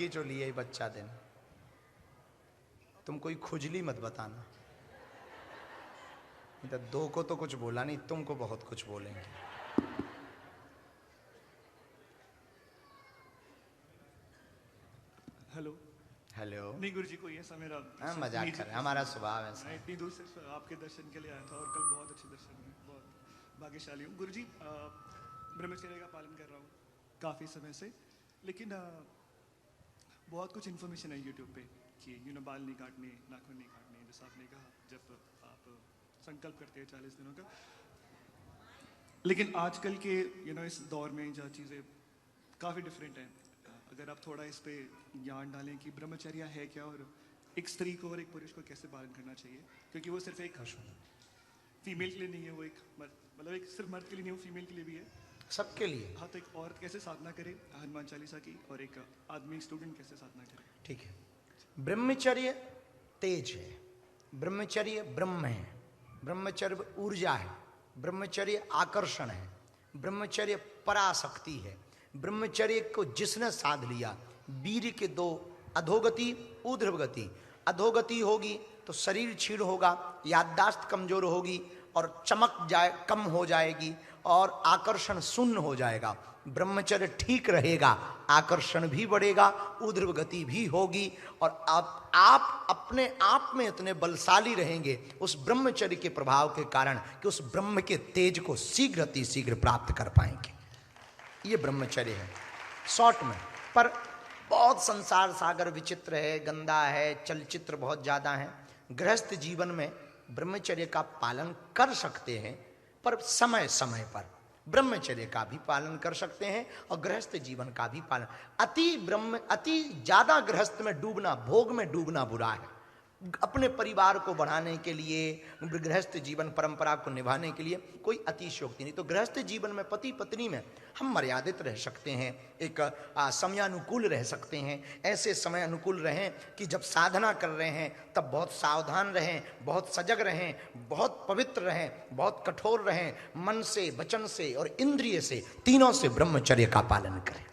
खींचो लिए बच्चा दिन। तुम कोई खुजली मत बताना, तो दो को तो कुछ बोला नहीं, तुमको बहुत कुछ बोलेंगे। Hello hello. नहीं गुरुजी, कोई ऐसा मेरा मजाक कर रहे हैं, हमारा स्वभाव ऐसा है। इतनी दूर से आपके दर्शन के लिए आया था और कल बहुत अच्छे दर्शन हुए, बहुत भाग्यशाली हूँ गुरुजी। ब्रह्मचर्य का पालन कर रहा हूँ काफ़ी समय से, लेकिन बहुत कुछ इन्फॉर्मेशन है यूट्यूब पे कि बाल नहीं काटने, नाखून नहीं काटने, जैसा आपने कहा जब आप संकल्प करते हैं 40 दिनों का। लेकिन आजकल के इस दौर में जहाँ चीज़ें काफ़ी डिफरेंट हैं, अगर आप थोड़ा इस पे ज्ञान डालें कि ब्रह्मचर्य है क्या और एक स्त्री को और एक पुरुष को कैसे पालन करना चाहिए, क्योंकि वो सिर्फ एक फीमेल के लिए नहीं है, वो एक मतलब एक सिर्फ मर्द के लिए नहीं, वो फीमेल के लिए भी है, सबके लिए। हाँ, तो एक औरत कैसे साधना करे हनुमान चालीसा की और एक आदमी स्टूडेंट कैसे साधना करे? ठीक है। ब्रह्मचर्य तेज है, ब्रह्मचर्य ब्रह्म है, ब्रह्मचर्य ऊर्जा है, ब्रह्मचर्य आकर्षण है, ब्रह्मचर्य पराशक्ति है। ब्रह्मचर्य को जिसने साध लिया, वीर के दो अधोगति ऊर्ध्वगति। अधोगति होगी तो शरीर क्षीण होगा, याददाश्त कमजोर होगी और चमक कम हो जाएगी और आकर्षण शून्य हो जाएगा। ब्रह्मचर्य ठीक रहेगा, आकर्षण भी बढ़ेगा, ऊर्ध्वगति भी होगी और आप अपने आप में इतने बलशाली रहेंगे उस ब्रह्मचर्य के प्रभाव के कारण कि उस ब्रह्म के तेज को शीघ्र अति शीघ्र प्राप्त कर पाएंगे। ये ब्रह्मचर्य है शॉर्ट में। पर बहुत संसार सागर विचित्र है, गंदा है, चलचित्र बहुत ज़्यादा है। गृहस्थ जीवन में ब्रह्मचर्य का पालन कर सकते हैं, पर समय समय पर ब्रह्मचर्य का भी पालन कर सकते हैं और गृहस्थ जीवन का भी पालन। अति ज़्यादा गृहस्थ में डूबना, भोग में डूबना बुरा है। अपने परिवार को बढ़ाने के लिए, गृहस्थ जीवन परंपरा को निभाने के लिए कोई अतिशयोक्ति नहीं। तो गृहस्थ जीवन में पति पत्नी में हम मर्यादित रह सकते हैं, एक समयानुकूल रह सकते हैं। ऐसे समय अनुकूल रहें कि जब साधना कर रहे हैं तब बहुत सावधान रहें, बहुत सजग रहें, बहुत पवित्र रहें, बहुत कठोर रहें, मन से, वचन से और इंद्रिय से, तीनों से ब्रह्मचर्य का पालन करें।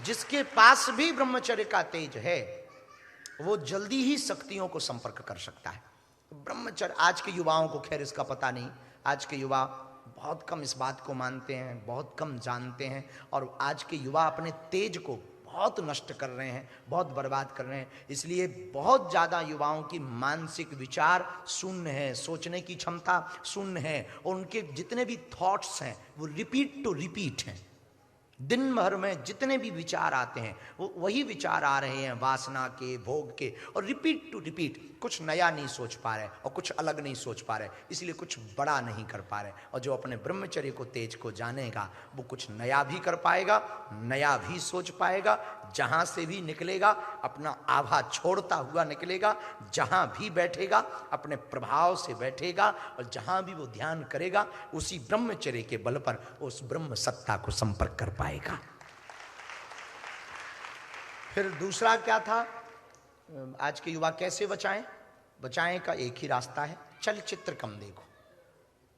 जिसके पास भी ब्रह्मचर्य का तेज है वो जल्दी ही शक्तियों को संपर्क कर सकता है। ब्रह्मचर्य आज के युवाओं को खैर इसका पता नहीं, आज के युवा बहुत कम इस बात को मानते हैं, बहुत कम जानते हैं और आज के युवा अपने तेज को बहुत नष्ट कर रहे हैं, बहुत बर्बाद कर रहे हैं। इसलिए बहुत ज़्यादा युवाओं की मानसिक विचार शून्य है, सोचने की क्षमता शून्य है और उनके जितने भी थॉट्स हैं वो रिपीट टू रिपीट हैं। दिन भर में जितने भी विचार आते हैं वो वही विचार आ रहे हैं, वासना के, भोग के, और रिपीट टू रिपीट। कुछ नया नहीं सोच पा रहे और कुछ अलग नहीं सोच पा रहे, इसलिए कुछ बड़ा नहीं कर पा रहे। और जो अपने ब्रह्मचर्य को तेज को जानेगा वो कुछ नया भी कर पाएगा, नया भी सोच पाएगा। जहाँ से भी निकलेगा अपना आभा छोड़ता हुआ निकलेगा, जहाँ भी बैठेगा अपने प्रभाव से बैठेगा और जहाँ भी वो ध्यान करेगा उसी ब्रह्मचर्य के बल पर उस ब्रह्म सत्ता को संपर्क कर पाएगा। फिर दूसरा क्या था, आज के युवा कैसे बचाएं? बचाएं का एक ही रास्ता है, चलचित्र कम देखो।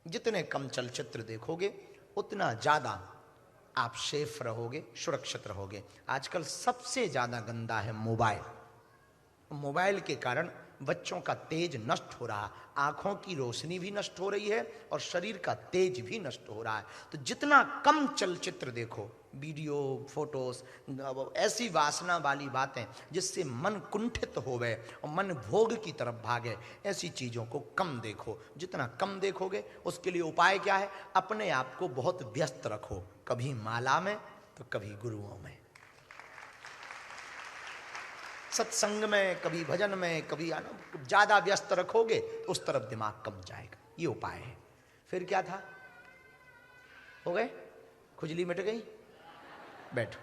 जितने कम चलचित्र देखोगे उतना ज़्यादा आप सेफ रहोगे, सुरक्षित रहोगे। आजकल सबसे ज़्यादा गंदा है मोबाइल। मोबाइल के कारण बच्चों का तेज नष्ट हो रहा, आंखों की रोशनी भी नष्ट हो रही है और शरीर का तेज भी नष्ट हो रहा है। तो जितना कम चलचित्र देखो, वीडियो, फोटोस, ऐसी वासना वाली बातें जिससे मन कुंठित होवे और मन भोग की तरफ भागे, ऐसी चीज़ों को कम देखो। जितना कम देखोगे उसके लिए उपाय क्या है? अपने आप को बहुत व्यस्त रखो, कभी माला में तो कभी गुरुओं में, सत्संग में, कभी भजन में, कभी ज़्यादा व्यस्त रखोगे तो उस तरफ दिमाग कम जाएगा। ये उपाय है। फिर क्या था? हो गए? खुजली मिट गई? बैठो।